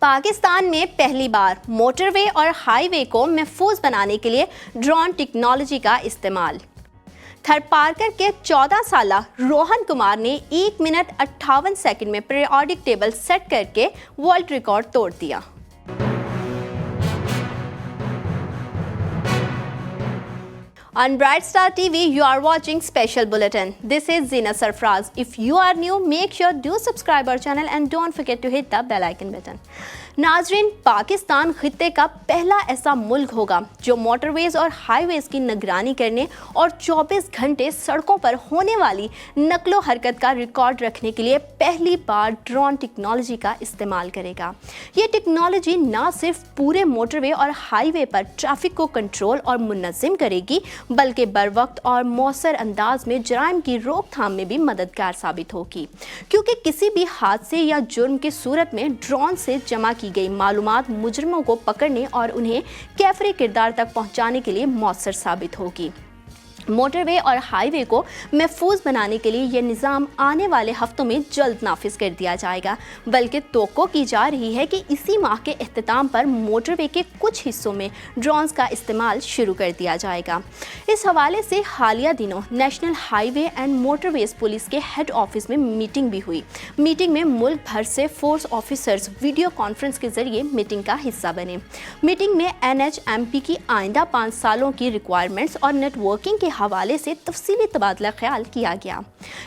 पाकिस्तान में पहली बार मोटरवे और हाईवे को महफूज बनाने के लिए ड्रोन टेक्नोलॉजी का इस्तेमाल। थरपारकर के 14 साला रोहन कुमार ने 1 मिनट 58 सेकंड में पीरियोडिक टेबल सेट करके वर्ल्ड रिकॉर्ड तोड़ दिया। On Bright Star TV, you are watching Special Bulletin. This is Zina Sarfraz. If you are new, make sure do subscribe our channel and don't forget to hit the bell icon button. नाजरीन, पाकिस्तान खित्ते का पहला ऐसा मुल्क होगा जो motorways और highways की निगरानी करने और 24 घंटे सड़कों पर होने वाली नकलो हरकत का रिकॉर्ड रखने के लिए पहली बार ड्रोन टेक्नोलॉजी का इस्तेमाल करेगा। ये टेक्नोलॉजी न सिर्फ पूरे मोटरवे और हाईवे पर ट्रैफिक को कंट्रोल और मुनज़्ज़म करेगी, बल्कि बरवक्त और मौसर अंदाज में जराइम की रोकथाम में भी मददगार साबित होगी, क्योंकि किसी भी हादसे या जुर्म की सूरत में ड्रोन से जमा की गई मालूमात मुजरिमों को पकड़ने और उन्हें कैफरी किरदार तक पहुंचाने के लिए मौसर साबित होगी। मोटरवे और हाईवे को महफूज बनाने के लिए यह निज़ाम आने वाले हफ्तों में जल्द नाफिज कर दिया जाएगा, बल्कि तवक्को की जा रही है कि इसी माह के इख्तिताम पर मोटरवे के कुछ हिस्सों में ड्रोन्स का इस्तेमाल शुरू कर दिया जाएगा। इस हवाले से हालिया दिनों national highway and motorways police के हेड ऑफिस में मीटिंग भी हुई। मीटिंग में मुल्क भर से फोर्स ऑफिसर्स वीडियो कॉन्फ्रेंस के जरिए मीटिंग का हिस्सा बने। मीटिंग में NHMP की आइंदा 5 सालों की रिक्वायरमेंट्स और नेटवर्किंग के हवाले से तफसीली तबादला ख्याल किया गया।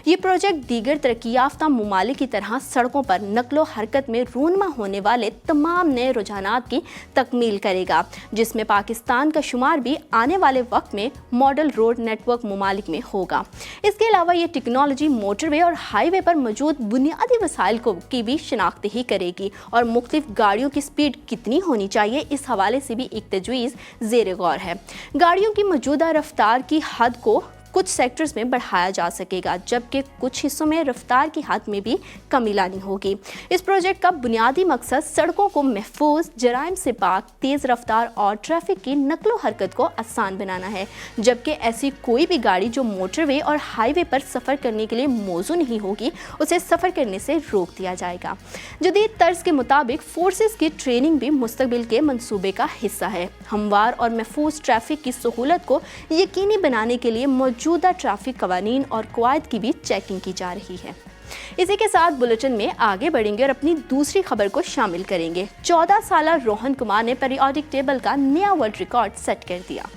ये प्रोजेक्ट दीगर तरक्की याफ्ता ममालिक की तरह सड़कों पर नकलो हरकत में रूनमा होने वाले तमाम नए रुझानात की तकमील करेगा, जिसमें पाकिस्तान का शुमार भी आने वाले वक्त में मॉडल रोड नेटवर्क ममालिक में होगा। इसके अलावा ये टेक्नोलॉजी मोटरवे और हाईवे पर मौजूद बुनियादी वसाइल की भी शनाख्त ही करेगी और मुख्तलिफ गाड़ियों की स्पीड कितनी होनी चाहिए, इस हवाले से भी एक तजवीज़ ज़ेर गौर है। गाड़ियों की मौजूदा रफ्तार की हद को कुछ सेक्टर्स में बढ़ाया जा सकेगा, जबकि कुछ हिस्सों में रफ्तार की हद में भी कमी लानी होगी। इस प्रोजेक्ट का बुनियादी मकसद सड़कों को महफूज, जराइम से पाक, तेज़ रफ्तार और ट्रैफिक की नकलो हरकत को आसान बनाना है, जबकि ऐसी कोई भी गाड़ी जो मोटरवे और हाईवे पर सफ़र करने के लिए मौजू नहीं होगी, उसे सफ़र करने से रोक दिया जाएगा। जदीद तर्ज के मुताबिक फोर्सेस की ट्रेनिंग भी मुस्तकबिल के मंसूबे का हिस्सा है। हमवार और महफूज ट्रैफिक की सहूलत को यकीनी बनाने के लिए मौजूदा ट्रैफिक कवानीन और कवायद की भी चेकिंग की जा रही है। इसी के साथ बुलेटिन में आगे बढ़ेंगे और अपनी दूसरी खबर को शामिल करेंगे। 14 साला रोहन कुमार ने पीरियोडिक टेबल का नया वर्ल्ड रिकॉर्ड सेट कर दिया।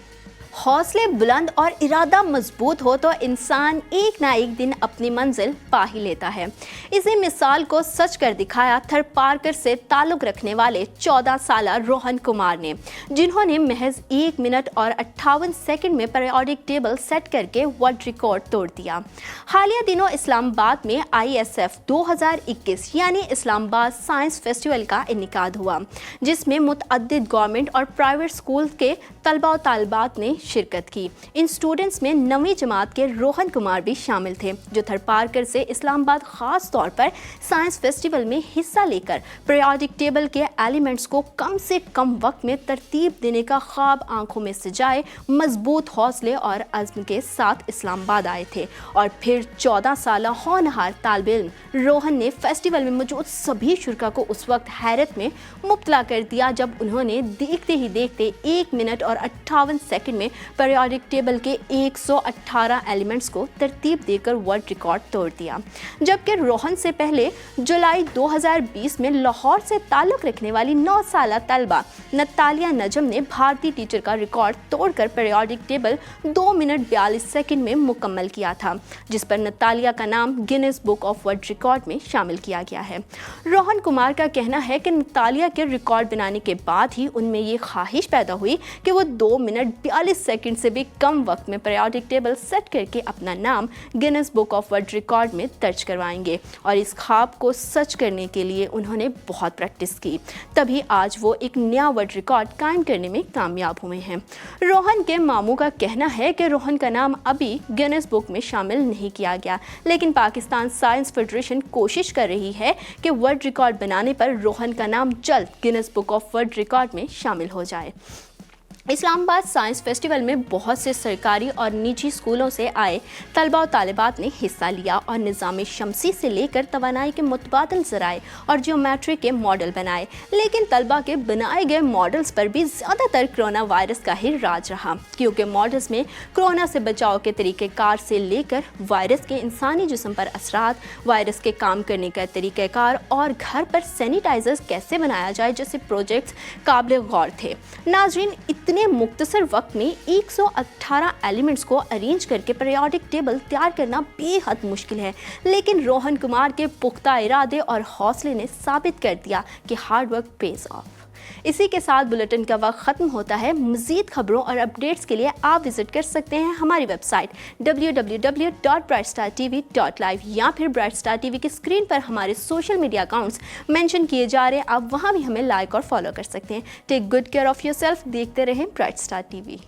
हौसले बुलंद और इरादा मजबूत हो तो इंसान एक ना एक दिन अपनी मंजिल पा ही लेता है। इसी मिसाल को सच कर दिखाया थरपारकर से ताल्लुक़ रखने वाले 14 साला रोहन कुमार ने, जिन्होंने महज 1 मिनट और 58 सेकंड में पीरियोडिक टेबल सेट करके वर्ल्ड रिकॉर्ड तोड़ दिया। हालिया दिनों इस्लामाबाद में ISF 2021 यानी इस्लामाबाद साइंस फेस्टिवल का इनेकाद हुआ, जिसमें मुतअद्दिद गवर्नमेंट और प्राइवेट स्कूल के तलबा व तालिबात ने शिरकत की। इन स्टूडेंट्स में 9वीं जमात के रोहन कुमार भी शामिल थे, जो थरपारकर से इस्लामाबाद ख़ास तौर पर साइंस फेस्टिवल में हिस्सा लेकर पीरियोडिक टेबल के एलिमेंट्स को कम से कम वक्त में तरतीब देने का ख्वाब आंखों में सजाए मजबूत हौसले और अज़्म के साथ इस्लामाबाद आए थे। और फिर 14 साला होनहार तालिब इल्म रोहन ने फेस्टिवल में मौजूद सभी शुरा को उस वक्त हैरत में मुब्तला कर दिया जब उन्होंने देखते ही देखते 1 मिनट और 58 सेकंड में पीरियोडिक टेबल के 118 एलिमेंट्स को तरतीब देकर वर्ल्ड रिकॉर्ड तोड़ दिया। जबकि रोहन से पहले जुलाई 2020 में लाहौर से ताल्लुक़ रखने वाली 9 साला तलबा नतालिया नजम ने भारतीय टीचर का रिकॉर्ड तोड़कर पीरियोडिक टेबल 2 मिनट 42 सेकंड में मुकम्मल किया था, जिस पर नतालिया का नाम Guinness book of world record में शामिल किया गया है। रोहन कुमार का कहना है कि नतालिया के रिकॉर्ड बनाने के बाद ही उनमें ये ख्वाहिश पैदा हुई कि वो 2 मिनट 42 सेकंड से भी कम वक्त में पीरियोडिक टेबल सेट करके अपना नाम Guinness book of world record में दर्ज करवाएंगे। और इस ख्वाब को सच करने के लिए उन्होंने बहुत प्रैक्टिस की, तभी आज वो एक नया वर्ल्ड रिकॉर्ड कायम करने में कामयाब हुए हैं। रोहन के मामू का कहना है कि रोहन का नाम अभी गिनीज बुक में शामिल नहीं किया गया, लेकिन पाकिस्तान साइंस फेडरेशन कोशिश कर रही है कि वर्ल्ड रिकॉर्ड बनाने पर रोहन का नाम जल्द Guinness book of world record में शामिल हो जाए। इस्लामाबाद साइंस फेस्टिवल में बहुत से सरकारी और निजी स्कूलों से आए तलबा और तालिबात ने हिस्सा लिया और निज़ाम शमसी से लेकर तवानाई के मुतबादिल ज़राए और जियोमेट्री के मॉडल बनाए। लेकिन तलबा के बनाए गए मॉडल्स पर भी ज़्यादातर कोरोना वायरस का ही राज रहा, क्योंकि मॉडल्स में कोरोना से बचाव के तरीक़ेकार से लेकर वायरस के इंसानी जिस्म पर असरात, वायरस के काम करने का तरीक़ेकार और घर पर सैनिटाइजर्स कैसे बनाया जाए जैसे प्रोजेक्ट्स काबिल गौर थे। नाज़रीन, इतने मुख्तसर वक्त में 118 एलिमेंट्स को अरेंज करके पीरियोडिक टेबल तैयार करना बेहद मुश्किल है, लेकिन रोहन कुमार के पुख्ता इरादे और हौसले ने साबित कर दिया कि हार्ड वर्क पेज ऑफ। इसी के साथ बुलेटिन का वक्त ख़त्म होता है। मज़ीद खबरों और अपडेट्स के लिए आप विज़िट कर सकते हैं हमारी वेबसाइट www.brightstartv.live या फिर ब्राइट स्टार टीवी की स्क्रीन पर हमारे सोशल मीडिया अकाउंट्स मेंशन किए जा रहे हैं, आप वहां भी हमें लाइक और फॉलो कर सकते हैं। Take good care of yourself. देखते रहें ब्राइट स्टार टीवी।